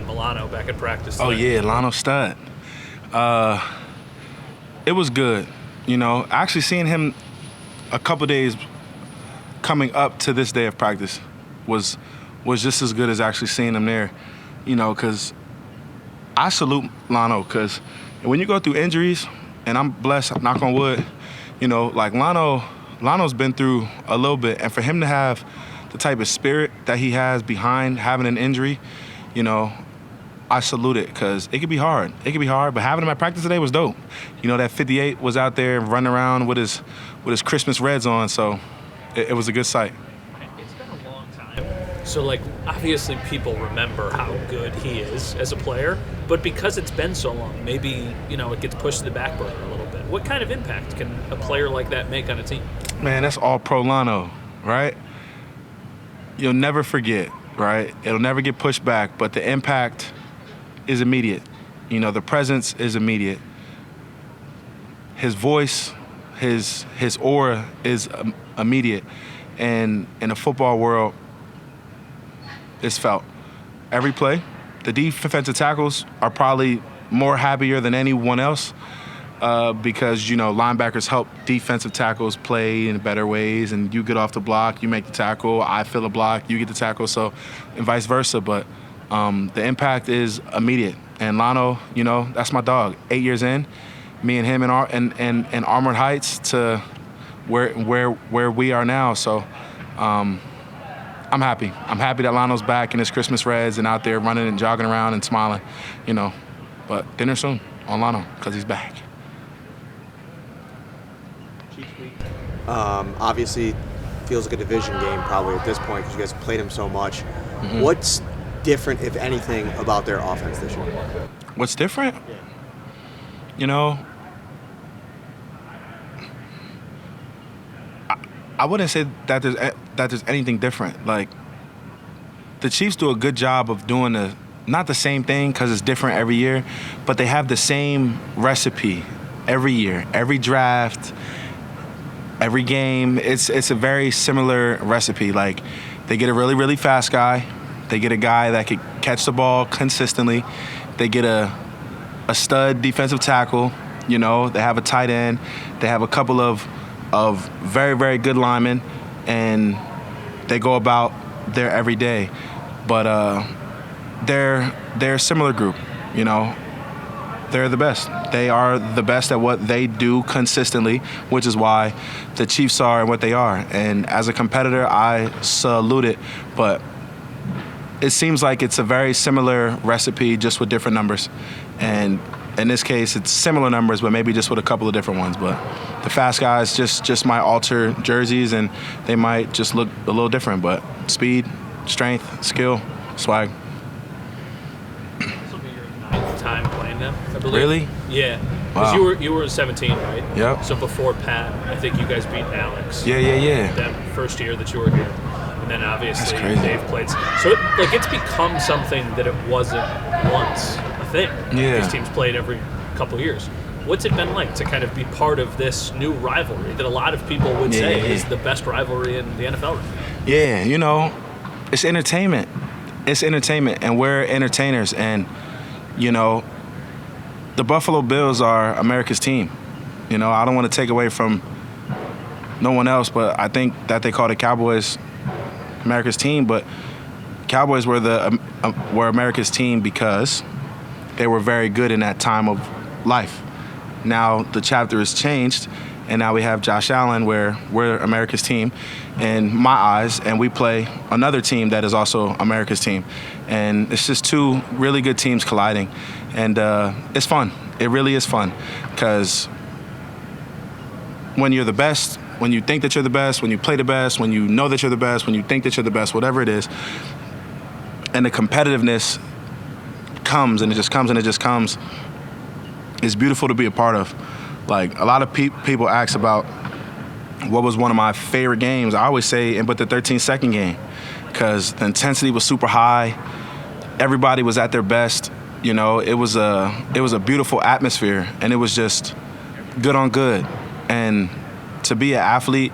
on Milano back at practice Oh, today. yeah, Lano stud. It was good. Actually seeing him a couple days coming up to this day of practice was just as good as actually seeing him there, because I salute Lano, because when you go through injuries, and I'm blessed, knock on wood, like Lano's been through a little bit, and for him to have the type of spirit that he has behind having an injury, I salute it, because it could be hard. It could be hard, but having him at practice today was dope. That 58 was out there running around with his Christmas Reds on, so it was a good sight. It's been a long time. So, obviously people remember how good he is as a player, but because it's been so long, maybe, it gets pushed to the back burner a little bit. What kind of impact can a player like that make on a team? Man, that's all pro Lano, right? You'll never forget, right? It'll never get pushed back, but the impact is immediate. The presence is immediate. His voice, his aura is immediate. And in the football world, it's felt. Every play, the defensive tackles are probably more happier than anyone else because, linebackers help defensive tackles play in better ways, and you get off the block, you make the tackle, I fill a block, you get the tackle, and vice versa. But the impact is immediate. And Lano, that's my dog. 8 years in, me and him in Armored Heights to where we are now. So I'm happy. I'm happy that Lano's back in his Christmas Reds and out there running and jogging around and smiling, But dinner soon on Lano because he's back. Obviously, feels like a division game probably at this point because you guys played him so much. Mm-hmm. What's different, if anything, about their offense this year? What's different? I wouldn't say that there's anything different. Like, the Chiefs do a good job of doing not the same thing because it's different every year, but they have the same recipe every year, every draft, every game. It's a very similar recipe. Like, they get a really, really fast guy. They get a guy that could catch the ball consistently. They get a stud defensive tackle. They have a tight end. They have a couple of very, very good linemen, and they go about their every day. But they're a similar group. They're the best. They are the best at what they do consistently, which is why the Chiefs are and what they are. And as a competitor, I salute it. But it seems like it's a very similar recipe, just with different numbers. And in this case, it's similar numbers, but maybe just with a couple of different ones. But the fast guys just might alter jerseys, and they might just look a little different. But speed, strength, skill, swag. This will be your 9th time playing them, I believe. Really? Yeah. Because Wow. you were 17, right? Yep. So before Pat, I think you guys beat Alex. Yeah. That first year that you were here. And then obviously That's crazy. they've played. So it's become something that it wasn't once a thing. Yeah. These teams played every couple years. What's it been like to kind of be part of this new rivalry that a lot of people would say is the best rivalry in the NFL right now? Yeah, it's entertainment. It's entertainment, and we're entertainers. And, the Buffalo Bills are America's team. I don't want to take away from no one else, but I think that they call the Cowboys America's team. But Cowboys were were America's team because they were very good in that time of life. Now the chapter has changed, and now we have Josh Allen, where we're America's team in my eyes, and we play another team that is also America's team. And it's just two really good teams colliding. And it's fun. It really is fun, because when you're the best, when you think that you're the best, when you play the best, when you know that you're the best, when you think that you're the best, whatever it is, and the competitiveness comes, and it just comes, and it just comes, it's beautiful to be a part of. Like, a lot of people ask about what was one of my favorite games. I always say, but the 13-second game, because the intensity was super high. Everybody was at their best. It was a beautiful atmosphere, and it was just good on good. And to be an athlete,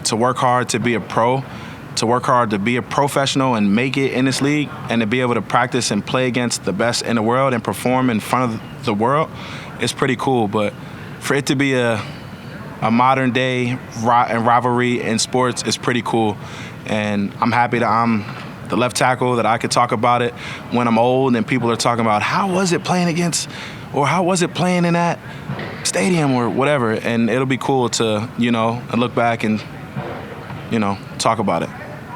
to work hard, to be a pro, to work hard to be a professional and make it in this league, and to be able to practice and play against the best in the world and perform in front of the world, it's pretty cool. But for it to be a modern day rivalry in sports is pretty cool. And I'm happy that I'm the left tackle, that I could talk about it when I'm old and people are talking about how was it playing against, or how was it playing in that stadium or whatever. And it'll be cool to, look back and, talk about it.